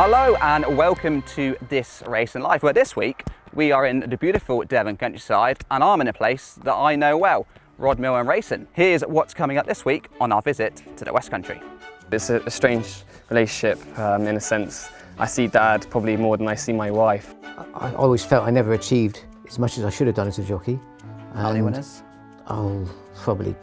Hello and welcome to This Race in Life, where this week we are in the beautiful Devon countryside and I'm in a place that I know well, Rod Millman Racing. Here's what's coming up this week on our visit to the West Country. It's a strange relationship in a sense. I see Dad probably more than I see my wife. I always felt I never achieved as much as I should have done as a jockey. How many winners? Oh, probably,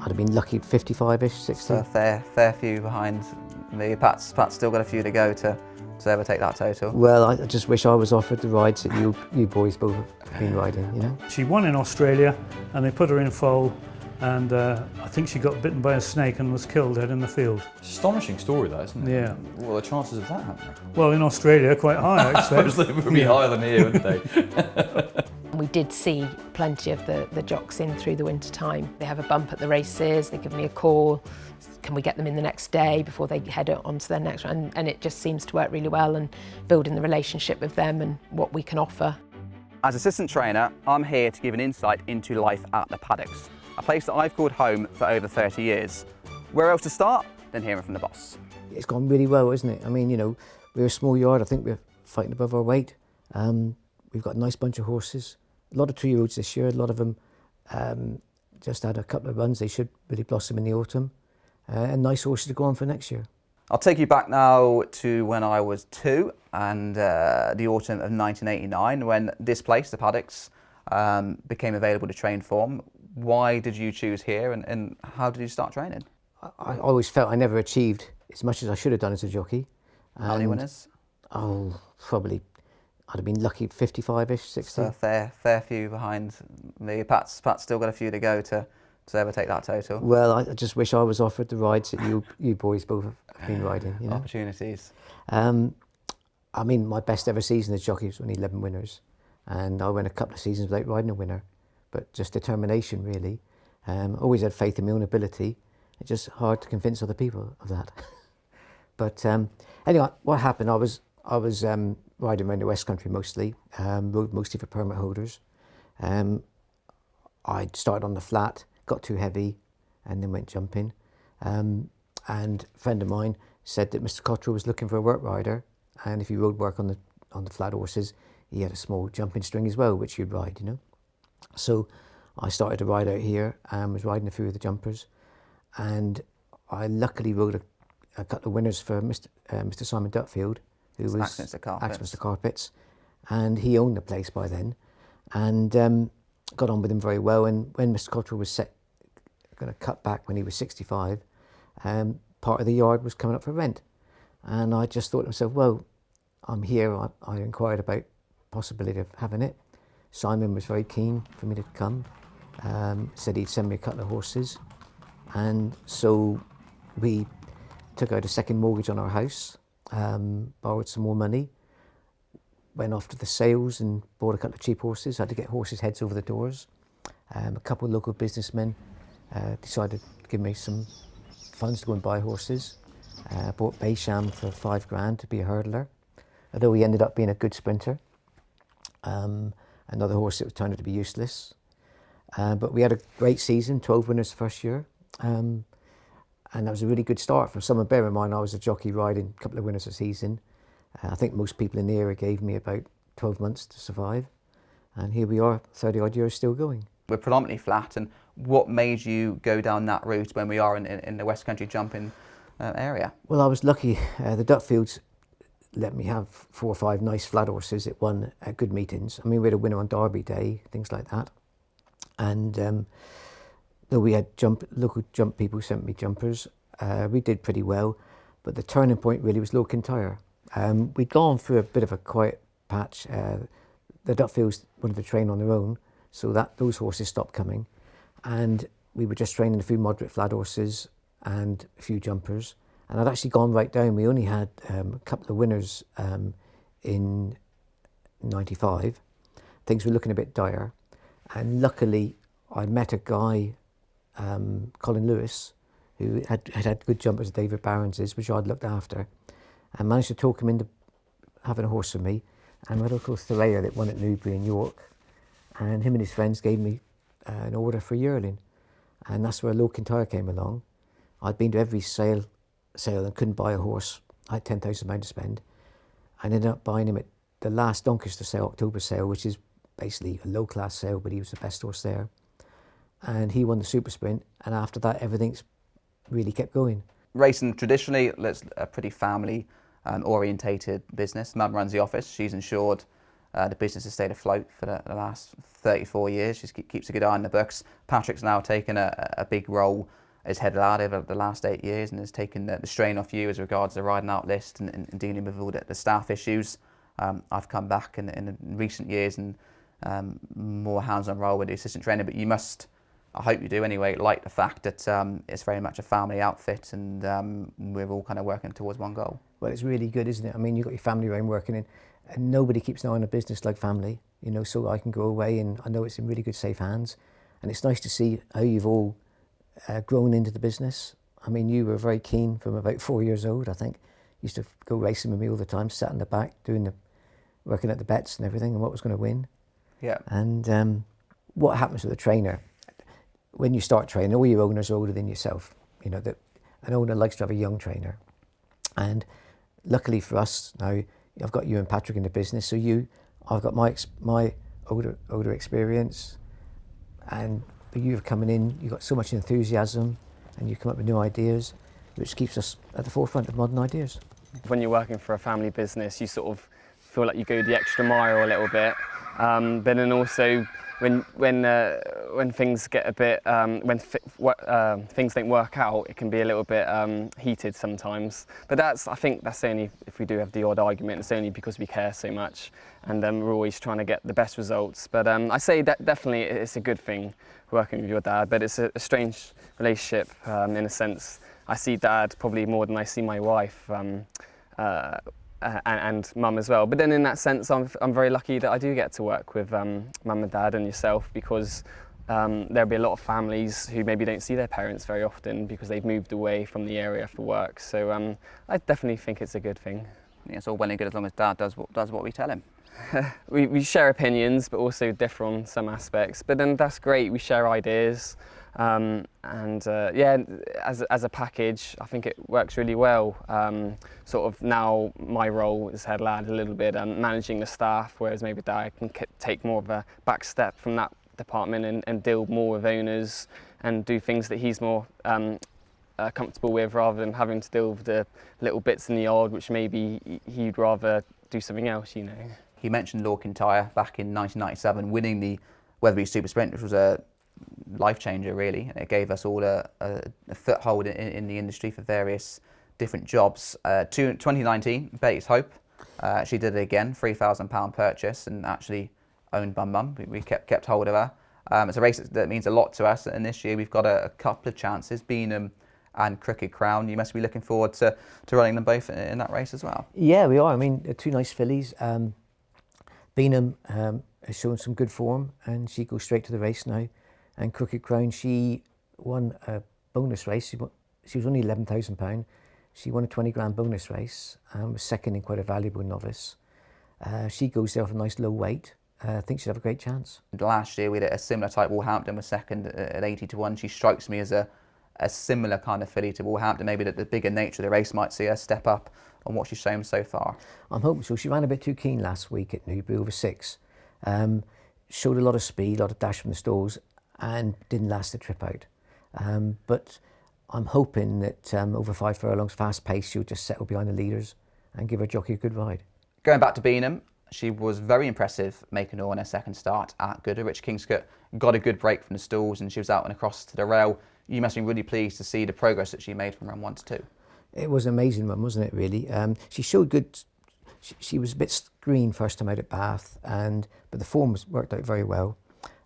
I'd have been lucky 55-ish, 60. So a fair few behind me. Pat's still got a few to go to overtake that total. Well, I just wish I was offered the rides that you boys both have been riding, you know. She won in Australia and they put her in foal, and I think she got bitten by a snake and was killed dead in the field. It's an astonishing story though, isn't it? Yeah. What are the chances of that happening? Well, in Australia, quite high, I I suppose expect. they would be higher than here, wouldn't they? We did see plenty of the jocks in through the winter time. They have a bump at the races, they give me a call, can we get them in the next day before they head on to their next run? And it just seems to work really well, and building the relationship with them and what we can offer. As assistant trainer, I'm here to give an insight into life at the paddocks, a place that I've called home for over 30 years. Where else to start than hearing from the boss? It's gone really well, isn't it? I mean, you know, we're a small yard, I think we're fighting above our weight. We've got a nice bunch of horses. A lot of 2-year-olds this year, a lot of them just had a couple of runs. They should really blossom in the autumn. And nice horses to go on for next year. I'll take you back now to when I was 2 and the autumn of 1989 when this place, the paddocks, became available to train from. Why did you choose here and how did you start training? I always felt I never achieved as much as I should have done as a jockey. How many winners? Oh, probably, I'd have been lucky 55-ish, 60. So a fair few behind me. Pat's still got a few to go to overtake that total. Well, I just wish I was offered the rides that you boys both have been riding, you know. Opportunities. I mean, my best ever season as jockey was only 11 winners, and I went a couple of seasons without riding a winner, but just determination really. Always had faith in my own ability. It's just hard to convince other people of that. But anyway, what happened? I was riding around the West Country mostly, rode mostly for permit holders. I started on the flat, got too heavy, and then went jumping. And a friend of mine said that Mr. Cottrell was looking for a work rider, and if you rode work on the flat horses, he had a small jumping string as well, which you'd ride, you know. So I started to ride out here and was riding a few of the jumpers, and I luckily rode a couple of winners for Mr. Simon Dutfield, who was Mr. Carpets, and he owned the place by then, and got on with him very well. And when Mr. Cottrell was going to cut back when he was 65, part of the yard was coming up for rent, and I just thought to myself, well, I'm here. I inquired about possibility of having it. Simon was very keen for me to come, said he'd send me a couple of horses, and so we took out a second mortgage on our house, borrowed some more money, went off to the sales and bought a couple of cheap horses. I had to get horses' heads over the doors. A couple of local businessmen decided to give me some funds to go and buy horses. Bought Baysham for $5,000 to be a hurdler, although he ended up being a good sprinter. Another horse that was turned out to be useless. But we had a great season, 12 winners the first year. And that was a really good start for someone. Bear in mind, I was a jockey riding a couple of winners a season. I think most people in the area gave me about 12 months to survive. And here we are, 30 odd years still going. We're predominantly flat, and what made you go down that route when we are in the West Country jumping area? Well, I was lucky. The Dutfields let me have 4 or 5 nice flat horses that won at good meetings. I mean, we had a winner on Derby Day, things like that. And though we had local jump people sent me jumpers, we did pretty well. But the turning point really was Low Kintyre. We'd gone through a bit of a quiet patch. The Dutfields wanted to train on their own, so those horses stopped coming. And we were just training a few moderate flat horses and a few jumpers. And I'd actually gone right down. We only had a couple of winners in 95. Things were looking a bit dire. And luckily, I met a guy, Colin Lewis, who had good jumpers, David Barron's, which I'd looked after, and managed to talk him into having a horse for me. And my local Thalea that won at Newbury in York, and him and his friends gave me an order for a yearling, and that's where Low Kintyre came along. I'd been to every sale and couldn't buy a horse. I had £10,000 to spend, I ended up buying him at the last Doncaster sale, October sale, which is basically a low-class sale, but he was the best horse there. And he won the Super Sprint, and after that, everything's really kept going. Racing traditionally, it's a pretty family orientated business. Mum runs the office. She's ensured the business has stayed afloat for the last 34 years. She keeps a good eye on the books. Patrick's now taken a big role as head lad over the last 8 years and has taken the strain off you as regards the riding out list and dealing with all the staff issues. I've come back in recent years and more hands-on role with the assistant trainer, but you must, I hope you do anyway, like the fact that it's very much a family outfit and we're all kind of working towards one goal. Well, it's really good, isn't it? I mean, you've got your family around working in, and nobody keeps an eye on a business like family, you know, so I can go away and I know it's in really good, safe hands. And it's nice to see how you've all grown into the business. I mean, you were very keen from about 4 years old, I think. You used to go racing with me all the time, sat in the back, working at the bets and everything and what was going to win. Yeah. And what happens with a trainer? When you start training, all your owners are older than yourself. You know, that an owner likes to have a young trainer. And luckily for us now, I've got you and Patrick in the business, so I've got my older experience, and you've coming in, you've got so much enthusiasm, and you come up with new ideas, which keeps us at the forefront of modern ideas. When you're working for a family business, you sort of feel like you go the extra mile a little bit, but then also when things get a bit, things don't work out, it can be a little bit heated sometimes. But I think that's only if we do have the odd argument. It's only because we care so much, and we're always trying to get the best results. But I say that definitely it's a good thing working with your dad. But it's a strange relationship in a sense. I see Dad probably more than I see my wife. And Mum as well. But then in that sense, I'm very lucky that I do get to work with Mum and Dad and yourself, because there'll be a lot of families who maybe don't see their parents very often because they've moved away from the area for work. So I definitely think it's a good thing. Yeah, it's all well and good as long as Dad does what we tell him. We share opinions, but also differ on some aspects. But then that's great. We share ideas. Yeah, as a package, I think it works really well. Sort of now my role is head lad a little bit, managing the staff, whereas maybe Dad can take more of a back step from that department and deal more with owners and do things that he's more comfortable with, rather than having to deal with the little bits in the yard which maybe he'd rather do something else, you know. He mentioned Lorcan Tyre back in 1997, winning the Weatherby Super Sprint, which was a life changer really. It gave us all a foothold in the industry for various different jobs. 2019, Betty's Hope, she did it again, £3,000 purchase, and actually owned by Mum. We kept hold of her. It's a race that means a lot to us, and this year we've got a couple of chances, Beanham and Crooked Crown. You must be looking forward to running them both in that race as well. Yeah, we are. I mean, they're two nice fillies. Beanham has shown some good form, and she goes straight to the race now. And Crooked Crown, she won a bonus race. She was only £11,000. She won a 20 grand bonus race and was second in quite a valuable novice. She goes there for a nice low weight. I think she'll have a great chance. Last year we had a similar type. Wolverhampton was second at 80 to 1. She strikes me as a similar kind of filly to Wolverhampton. Maybe that the bigger nature of the race might see her step up on what she's shown so far. I'm hoping so. She ran a bit too keen last week at Newbury over 6. Showed a lot of speed, a lot of dash from the stalls, and didn't last the trip out. But I'm hoping that over 5 furlongs, fast pace, she'll just settle behind the leaders and give her jockey a good ride. Going back to Beanham, she was very impressive making her on her second start at Goodrich. Kingscote got a good break from the stalls and she was out and across to the rail. You must be really pleased to see the progress that she made from run 1 to 2. It was an amazing run, wasn't it, really? She showed good. She was a bit green first time out at Bath, but the form worked out very well.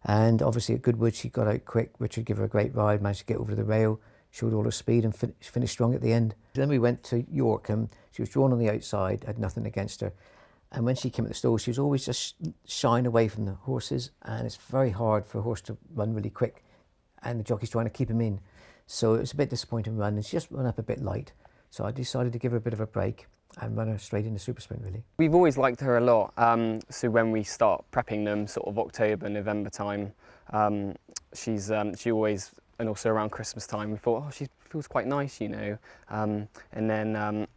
And obviously at Goodwood, she got out quick. Richard gave her a great ride, managed to get over the rail, showed all her speed and finished strong at the end. Then we went to York and she was drawn on the outside, had nothing against her. And when she came at the stall, she was always just shying away from the horses, and it's very hard for a horse to run really quick and the jockey's trying to keep him in. So it was a bit disappointing run, and she just ran up a bit light. So I decided to give her a bit of a break and run her straight into Super Sprint, really. We've always liked her a lot. So when we start prepping them, sort of October, November time, she always, and also around Christmas time, we thought, oh, she feels quite nice, you know. And then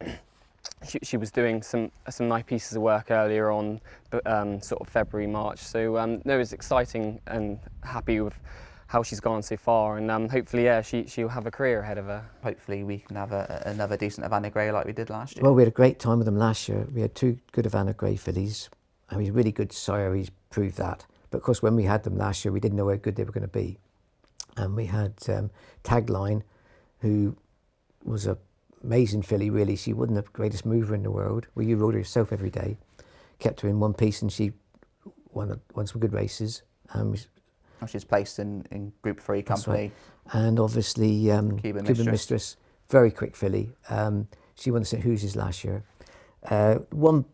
she was doing some nice pieces of work earlier on, sort of February, March. So no, it was exciting and happy with how she's gone so far, and hopefully, yeah, she'll have a career ahead of her. Hopefully we can have another decent Havana Grey like we did last year. Well, we had a great time with them last year. We had 2 good Havana Grey fillies. And he's a really good sire, he's proved that. But of course, when we had them last year, we didn't know how good they were going to be. And we had Tagline, who was an amazing filly, really. She wasn't the greatest mover in the world. Well, you rode her yourself every day. Kept her in one piece, and she won some good races. She's placed in Group 3 company. Right. And obviously, Cuban Mistress, very quick filly. She won the St. Hughes's last year. One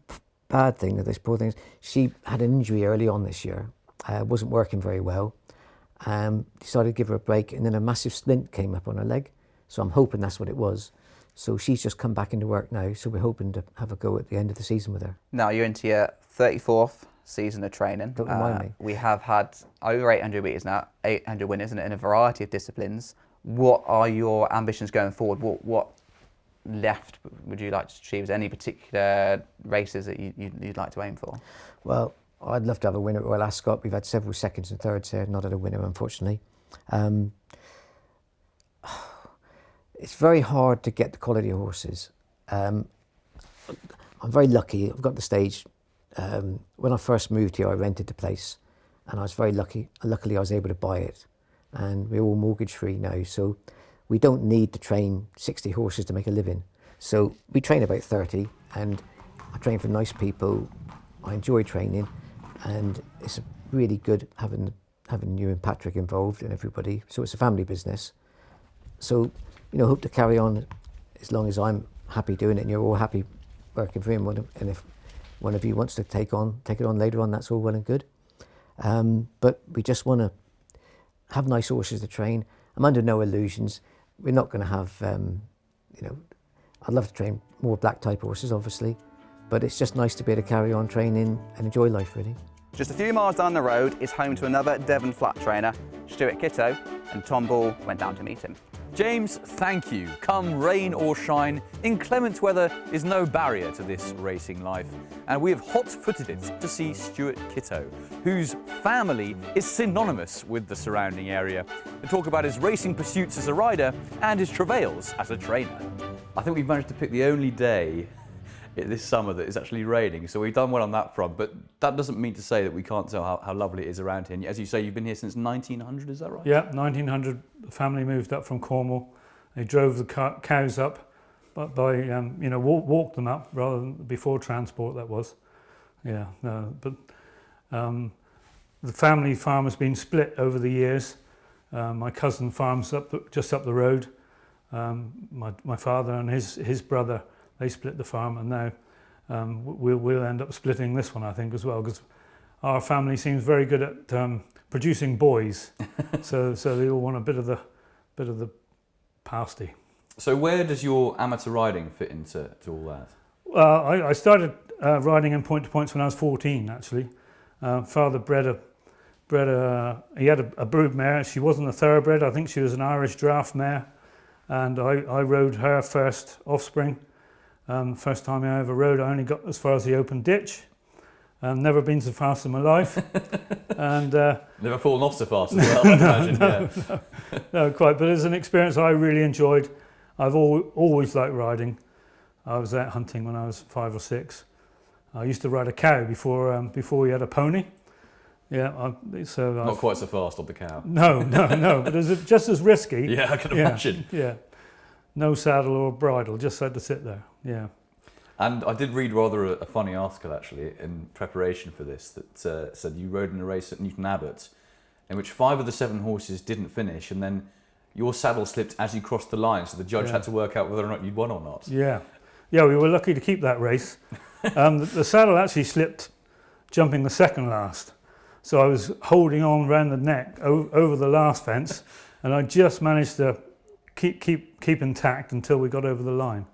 bad thing of this poor thing is she had an injury early on this year, wasn't working very well, decided to give her a break, and then a massive splint came up on her leg, so I'm hoping that's what it was. So she's just come back into work now, so we're hoping to have a go at the end of the season with her. Now you're into your 34th season of training. Don't remind me. We have had over 800 metres now, 800 winners in a variety of disciplines. What are your ambitions going forward? What left would you like to achieve? Is there any particular races that you'd like to aim for? Well, I'd love to have a winner at Royal Ascot. We've had several seconds and thirds here, not had a winner, unfortunately. It's very hard to get the quality of horses. I'm very lucky. I've got the stage. When I first moved here, I rented the place, and I was very lucky. Luckily, I was able to buy it, and we're all mortgage free now. So we don't need to train 60 horses to make a living. So we train about 30, and I train for nice people. I enjoy training, and it's really good having you and Patrick involved and everybody. So it's a family business. So, hope to carry on as long as I'm happy doing it and you're all happy working for him. And if one of you wants to take it on later on, that's all well and good. But we just want to have nice horses to train. I'm under no illusions. We're not going to have, I'd love to train more black type horses, obviously, but it's just nice to be able to carry on training and enjoy life, really. Just a few miles down the road is home to another Devon flat trainer, Stuart Kittow, and Tom Ball went down to meet him. James, thank you. Come rain or shine, inclement weather is no barrier to this racing life. And we have hot-footed it to see Stuart Kittow, whose family is synonymous with the surrounding area, to talk about his racing pursuits as a rider and his travails as a trainer. I think we've managed to pick the only day this summer that is actually raining, so we've done well on that front, but that doesn't mean to say that we can't tell how lovely it is around here. And as you say, you've been here since 1900, is that right? Yeah, 1900, the family moved up from Cornwall. They drove the cows up, but walked them up rather than before transport, that was. Yeah, but the family farm has been split over the years. My cousin farms just up the road. My father and his brother, they split the farm, and now we'll end up splitting this one, I think, as well, because our family seems very good at producing boys, so they all want a bit of the pasty. So where does your amateur riding fit into all that? Well, I started riding in point to points when I was 14, actually. Father he had a brood mare. She wasn't a thoroughbred. I think she was an Irish draft mare, and I rode her first offspring. First time I ever rode, I only got as far as the open ditch. Never been so fast in my life. And never fallen off so fast as well, I imagine. No, quite. But it's an experience I really enjoyed. I've always liked riding. I was out hunting when I was 5 or 6. I used to ride a cow before we had a pony. Yeah, Not quite so fast on the cow. No, but it's just as risky. Yeah, I can imagine. Yeah. No saddle or bridle, just had to sit there, yeah. And I did read rather a funny article, actually, in preparation for this, that said you rode in a race at Newton Abbot, in which 5 of the 7 horses didn't finish, and then your saddle slipped as you crossed the line, so the judge had to work out whether or not you'd won or not. Yeah, we were lucky to keep that race. The saddle actually slipped jumping the second last, so I was holding on round the neck over the last fence, and I just managed to keep intact until we got over the line.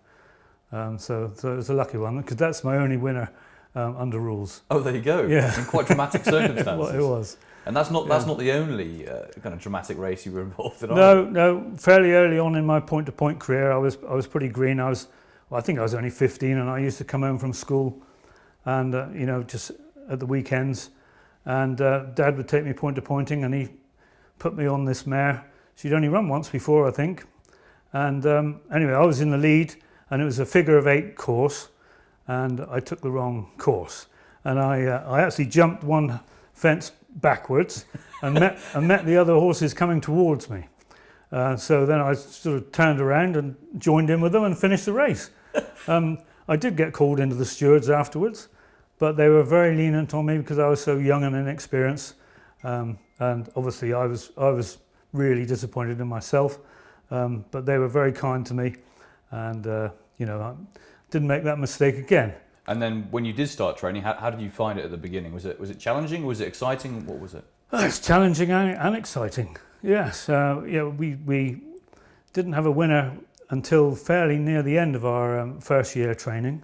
So it was a lucky one, because that's my only winner under rules. Oh, there you go. Yeah. In quite dramatic circumstances. Well, it was. And that's not the only kind of dramatic race you were involved in. No. Fairly early on in my point-to-point career, I was pretty green. I was I think I was only 15, and I used to come home from school and, you know, just at the weekends, and Dad would take me point to pointing, and he put me on this mare. She'd only run once before, I think. And anyway, I was in the lead, and it was a figure of 8 course, and I took the wrong course. And I actually jumped one fence backwards and met the other horses coming towards me. So then I sort of turned around and joined in with them and finished the race. I did get called into the stewards afterwards, but they were very lenient on me because I was so young and inexperienced. And obviously I was really disappointed in myself, but they were very kind to me, and you know, I didn't make that mistake again. And then when you did start training, how did you find it at the beginning? Was it challenging? Was it exciting? What was it? It's challenging and exciting. Yes, yeah, we didn't have a winner until fairly near the end of our first year training,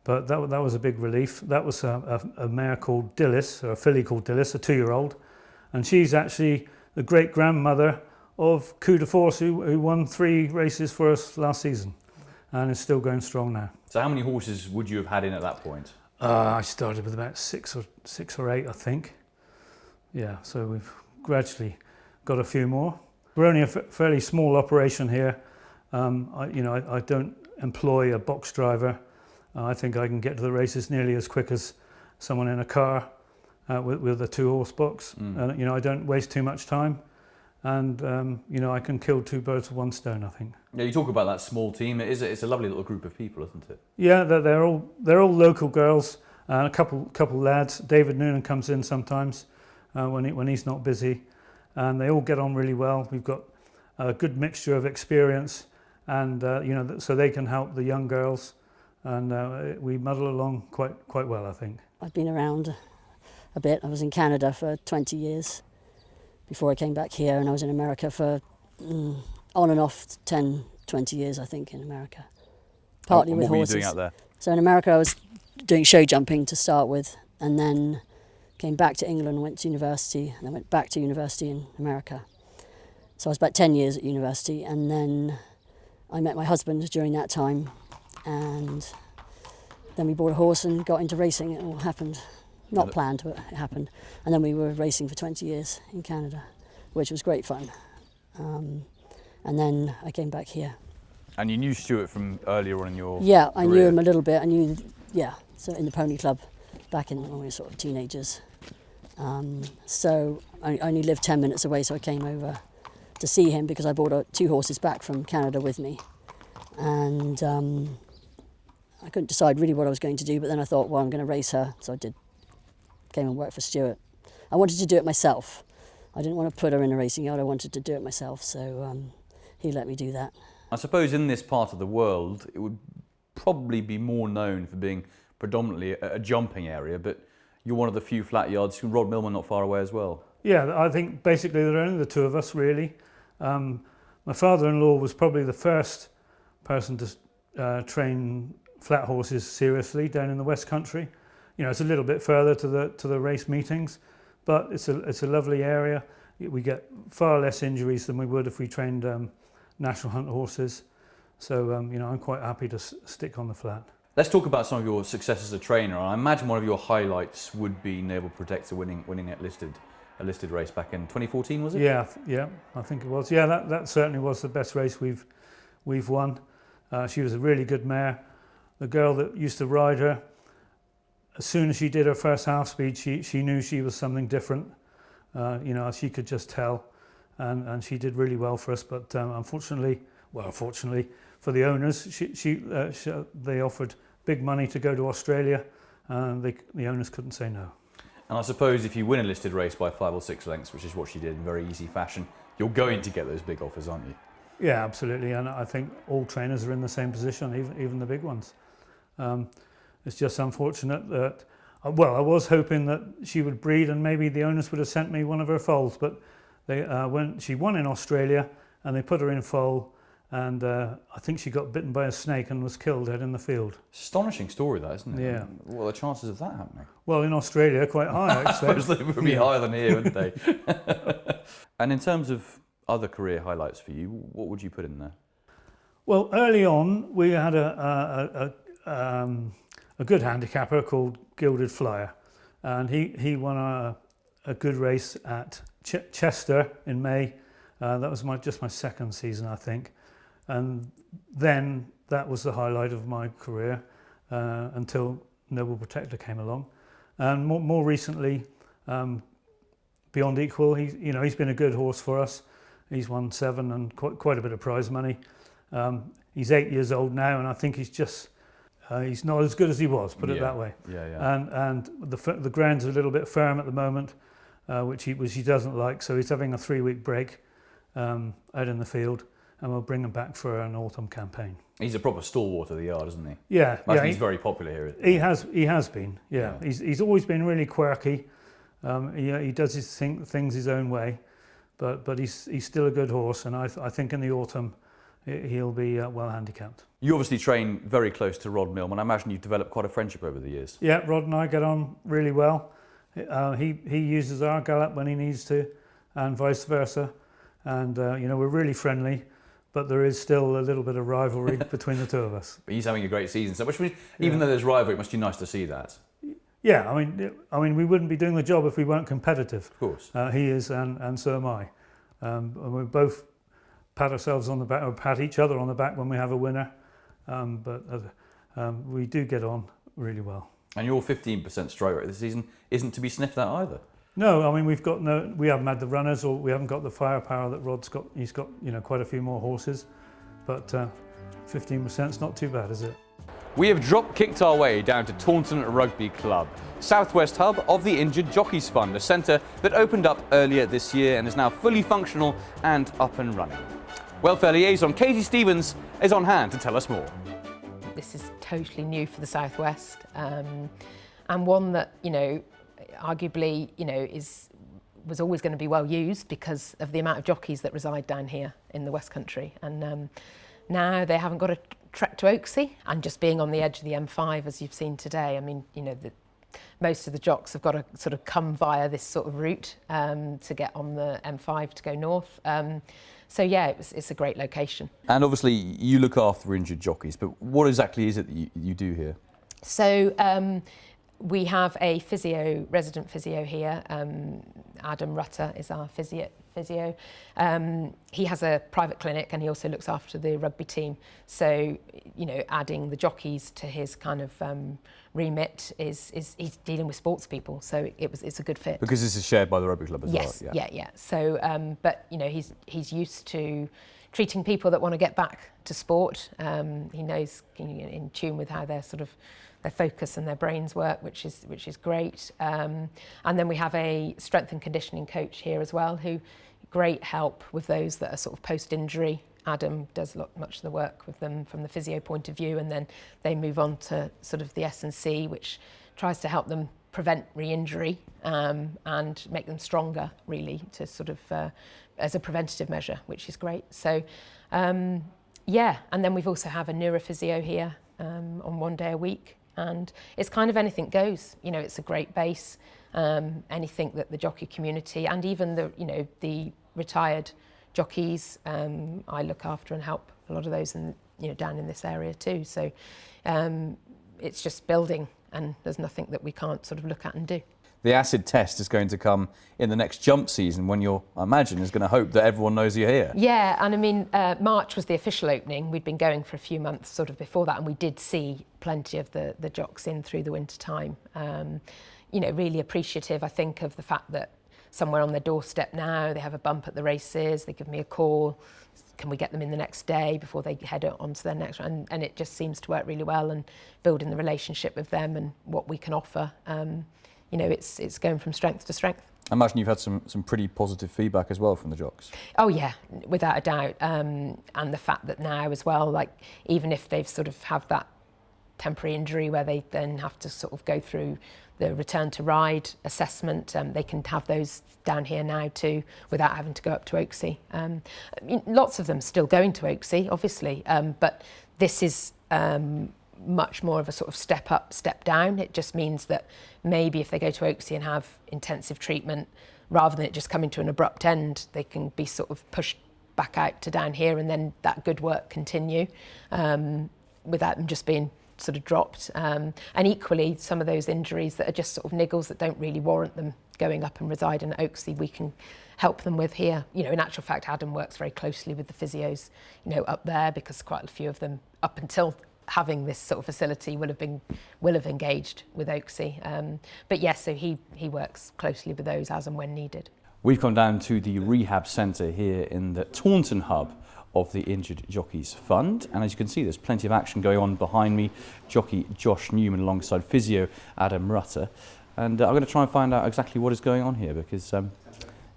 but that was a big relief. That was a mare called Dillis, or a filly called Dillis, a 2-year-old, and she's actually the great-grandmother of Coup de Force, who won 3 races for us last season, and is still going strong now. So how many horses would you have had in at that point? I started with about 6 or 8, I think. Yeah, so we've gradually got a few more. We're only a fairly small operation here. I don't employ a box driver. I think I can get to the races nearly as quick as someone in a car with a 2-horse box. You know, I don't waste too much time, and you know, I can kill 2 birds with 1 stone, I think. Yeah, you talk about that small team. It's a lovely little group of people, isn't it? Yeah, they're all local girls, and a couple lads. David Noonan comes in sometimes when he's not busy, and they all get on really well. We've got a good mixture of experience, and you know, so they can help the young girls, and we muddle along quite well, I think. I've been around a bit. I was in Canada for 20 years before I came back here, and I was in America for on and off 10, 20 years, I think, in America. Partly with horses. What were you doing out there? So in America I was doing show jumping to start with, and then came back to England and went to university, and then went back to university in America. So I was about 10 years at university, and then I met my husband during that time, and then we bought a horse and got into racing. It all happened. Not planned, but it happened. And then we were racing for 20 years in Canada, which was great fun. And then I came back here. And you knew Stuart from earlier on in your Yeah, I career. knew him a little bit. I knew, yeah, so in the pony club back in when we were sort of teenagers. So I only lived 10 minutes away, so I came over to see him because I brought 2 horses back from Canada with me. And I couldn't decide really what I was going to do, but then I thought, well, I'm going to race her. So I came and worked for Stuart. I wanted to do it myself. I didn't want to put her in a racing yard. I wanted to do it myself, so he let me do that. I suppose in this part of the world, it would probably be more known for being predominantly a jumping area, but you're one of the few flat yards. Rod Millman not far away as well. Yeah, I think basically there are only the 2 of us, really. My father-in-law was probably the first person to train flat horses seriously down in the West Country. You know, it's a little bit further to the race meetings, but it's a lovely area. We get far less injuries than we would if we trained national hunt horses. So you know, I'm quite happy to stick on the flat. Let's talk about some of your success as a trainer. I imagine one of your highlights would be Naval Protector winning a listed race back in 2014, was it? Yeah, I think it was. Yeah, that certainly was the best race we've won. She was a really good mare. The girl that used to ride her, as soon as she did her first half speed, she knew she was something different. You know, she could just tell, and she did really well for us. But unfortunately for the owners, they offered big money to go to Australia, and the owners couldn't say no. And I suppose if you win a listed race by 5 or 6 lengths, which is what she did in very easy fashion, you're going to get those big offers, aren't you? Yeah, absolutely, and I think all trainers are in the same position, even the big ones. It's just unfortunate that, well, I was hoping that she would breed and maybe the owners would have sent me one of her foals, but when she won in Australia and they put her in foal, and I think she got bitten by a snake and was killed out in the field. Astonishing story, that, isn't it? Yeah. What are the chances of that happening? Well, in Australia, quite high, I I expect. suppose they would be higher than here, wouldn't they? And in terms of other career highlights for you, what would you put in there? Well, early on, we had a good handicapper called Gilded Flyer, and he won a good race at Chester in May. That was just my second season, I think, and then that was the highlight of my career until Noble Protector came along, and more recently, Beyond Equal. He's been a good horse for us. He's won 7 and quite a bit of prize money. He's 8 years old now, and I think he's not as good as he was. Put it that way. And the ground's a little bit firm at the moment, which he doesn't like. So he's having a 3-week break out in the field, and we'll bring him back for an autumn campaign. He's a proper stalwart of the yard, isn't he? Yeah, He's very popular here. He has been. Yeah. He's always been really quirky. He does his things his own way, but he's still a good horse, and I think in the autumn he'll be well handicapped. You obviously train very close to Rod Millman. I imagine you've developed quite a friendship over the years. Yeah, Rod and I get on really well. He uses our gallop when he needs to, and vice versa. And we're really friendly, but there is still a little bit of rivalry between the two of us. But he's having a great season, so even though there's rivalry, it must be nice to see that. Yeah, I mean, we wouldn't be doing the job if we weren't competitive. Of course. He is, and so am I. And we both pat ourselves on the back, or pat each other on the back when we have a winner. But we do get on really well. And your 15% strike rate this season isn't to be sniffed at either. No, I mean we haven't had the runners, or we haven't got the firepower that Rod's got. He's got quite a few more horses, but 15% is not too bad, is it? We have drop-kicked our way down to Taunton Rugby Club, southwest hub of the Injured Jockeys Fund, a centre that opened up earlier this year and is now fully functional and up and running. Welfare liaison Katie Stevens is on hand to tell us more. This is totally new for the southwest, and one that arguably was always going to be well used because of the amount of jockeys that reside down here in the West Country, and now they haven't got to trek to Oaksey, and just being on the edge of the M5 as you've seen today. I mean, most of the jocks have got to sort of come via this sort of route to get on the M5 to go north. So yeah, it's a great location. And obviously you look after injured jockeys, but what exactly is it that you do here? So we have a resident physio here. Adam Rutter is our physio. He has a private clinic, and he also looks after the rugby team. So, adding the jockeys to his kind of remit is he's dealing with sports people. So it's a good fit. Because this is shared by the rugby club as well. Yes, yeah. So, but he's used to treating people that want to get back to sport. He knows in tune with how they're sort of their focus and their brains work, which is great. And then we have a strength and conditioning coach here as well, who great help with those that are sort of post-injury. Adam does much of the work with them from the physio point of view, and then they move on to sort of the S&C, which tries to help them prevent re-injury and make them stronger, really, to sort of as a preventative measure, which is great. So and then we've also have a neurophysio here on 1 day a week. And it's kind of anything goes. It's a great base. Anything that the jockey community and even the retired jockeys, I look after and help a lot of those down in this area too. So it's just building, and there's nothing that we can't sort of look at and do. The acid test is going to come in the next jump season when I imagine, is going to hope that everyone knows you're here. Yeah, and I mean, March was the official opening. We'd been going for a few months sort of before that, and we did see plenty of the jocks in through the winter time. Really appreciative, I think, of the fact that somewhere on their doorstep now, they have a bump at the races, they give me a call, can we get them in the next day before they head on to their next one? And it just seems to work really well, and building the relationship with them and what we can offer. It's going from strength to strength. I imagine you've had some pretty positive feedback as well from the jocks. Oh yeah, without a doubt. And the fact that now as well, like even if they've sort of have that temporary injury where they then have to sort of go through the return to ride assessment, they can have those down here now too without having to go up to Oaksey. Lots of them still going to Oaksey, obviously, but this is much more of a sort of step up, step down. It just means that maybe if they go to Oaksey and have intensive treatment, rather than it just coming to an abrupt end, they can be sort of pushed back out to down here, and then that good work continue without them just being sort of dropped. And equally, some of those injuries that are just sort of niggles that don't really warrant them going up and residing at Oaksey, we can help them with here. You know, in actual fact, Adam works very closely with the physios, you know, up there, because quite a few of them, up until having this sort of facility, will have engaged with Oaksey. But yes, so he works closely with those as and when needed. We've come down to the rehab centre here in the Taunton hub of the Injured Jockeys Fund, and as you can see, there's plenty of action going on behind me. Jockey Josh Newman alongside physio Adam Rutter, and I'm going to try and find out exactly what is going on here, because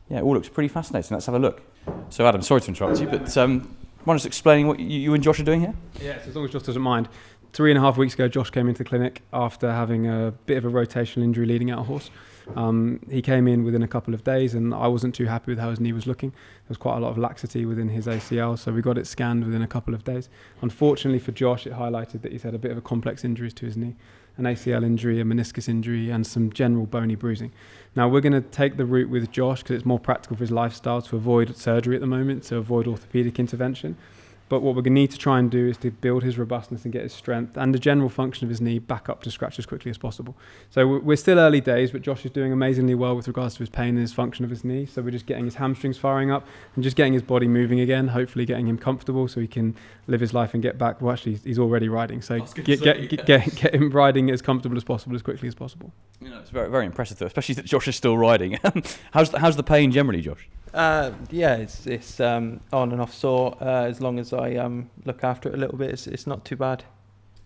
yeah, it all looks pretty fascinating. Let's have a look. So Adam, sorry to interrupt you, but mind just explaining what you and Josh are doing here? Yes, as long as Josh doesn't mind. 3.5 weeks ago, Josh came into the clinic after having a bit of a rotational injury leading out a horse. He came in within a couple of days, and I wasn't too happy with how his knee was looking. There was quite a lot of laxity within his ACL, so we got it scanned within a couple of days. Unfortunately for Josh, it highlighted that he's had a bit of a complex injuries to his knee, an ACL injury, a meniscus injury, and some general bony bruising. Now, we're going to take the route with Josh because it's more practical for his lifestyle to avoid surgery at the moment, to avoid orthopaedic intervention. But what we're going to need to try and do is to build his robustness and get his strength and the general function of his knee back up to scratch as quickly as possible. So we're still early days, but Josh is doing amazingly well with regards to his pain and his function of his knee. So we're just getting his hamstrings firing up and just getting his body moving again, hopefully getting him comfortable so he can live his life and get back. Well, actually, he's already riding. So get him riding as comfortable as possible, as quickly as possible. You know, it's very, very impressive though, especially that Josh is still riding. How's the pain generally, Josh? Yeah, it's on and off sore. As long as I look after it a little bit, it's not too bad.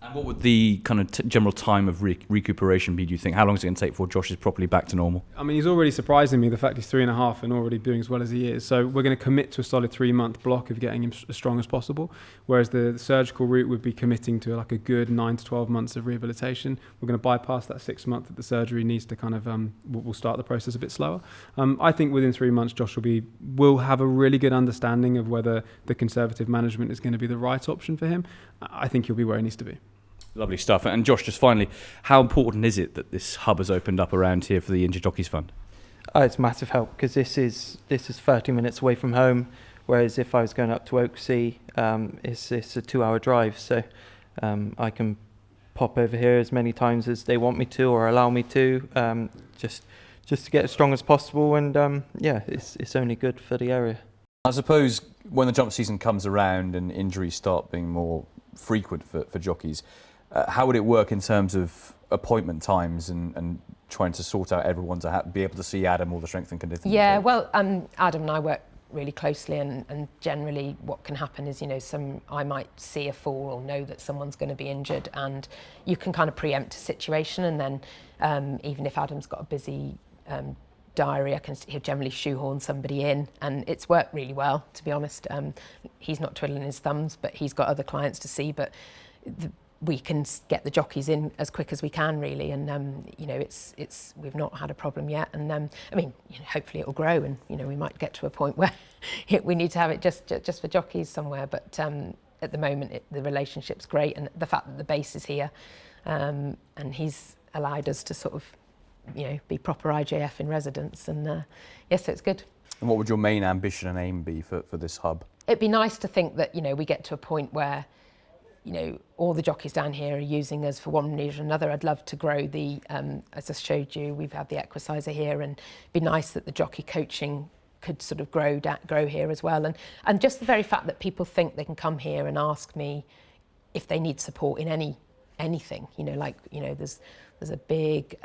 And what would the kind of general time of recuperation be, do you think? How long is it going to take before Josh is properly back to normal? I mean, he's already surprising me, the fact he's 3.5 and already doing as well as he is. So we're going to commit to a solid 3-month block of getting him as strong as possible, whereas the surgical route would be committing to like a good 9 to 12 months of rehabilitation. We're going to bypass that 6 month that the surgery needs to kind of, we'll start the process a bit slower. I think within 3 months, Josh will have a really good understanding of whether the conservative management is going to be the right option for him. I think he'll be where he needs to be. Lovely stuff. And Josh, just finally, how important is it that this hub has opened up around here for the Injured Jockeys Fund? Oh, it's a massive help because this is 30 minutes away from home, whereas if I was going up to Oaksey, it's a 2-hour drive. So I can pop over here as many times as they want me to or allow me to, just to get as strong as possible. And yeah, it's only good for the area. I suppose when the jump season comes around and injuries start being more frequent for jockeys, how would it work in terms of appointment times and trying to sort out everyone to be able to see Adam or the strength and conditioning? Yeah, well, Adam and I work really closely, and generally what can happen is, you know, I might see a fall or know that someone's going to be injured, and you can kind of preempt a situation, and then even if Adam's got a busy diary, he'll generally shoehorn somebody in, and it's worked really well, to be honest. He's not twiddling his thumbs, but he's got other clients to see, but we can get the jockeys in as quick as we can, really, and you know, we've not had a problem yet, and I mean, you know, hopefully it will grow, and you know, we might get to a point where we need to have it just for jockeys somewhere, but at the moment the relationship's great, and the fact that the base is here, and he's allowed us to sort of, you know, be proper IJF in residence, and yes, so it's good. And what would your main ambition and aim be for this hub? It'd be nice to think that, you know, we get to a point where, you know, all the jockeys down here are using us for one reason or another. I'd love to grow the, as I showed you, we've had the equisizer here, and it'd be nice that the jockey coaching could sort of grow here as well. And just the very fact that people think they can come here and ask me if they need support in anything, you know, like, you know, there's a big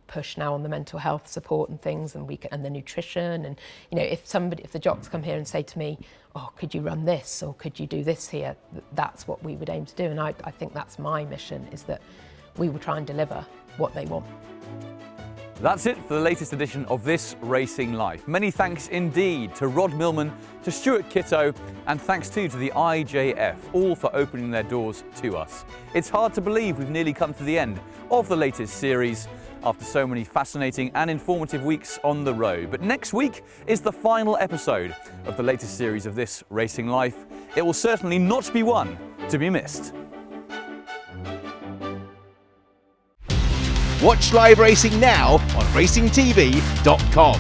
push now on the mental health support and things, and and the nutrition, and you know, if the jocks come here and say to me, oh, could you run this or could you do this here, that's what we would aim to do, and I think that's my mission, is that we will try and deliver what they want. That's it for the latest edition of This Racing Life. Many thanks indeed to Rod Millman, to Stuart Kittow, and thanks too to the IJF, all for opening their doors to us. It's hard to believe we've nearly come to the end of the latest series after so many fascinating and informative weeks on the road. But next week is the final episode of the latest series of This Racing Life. It will certainly not be one to be missed. Watch live racing now on racingtv.com.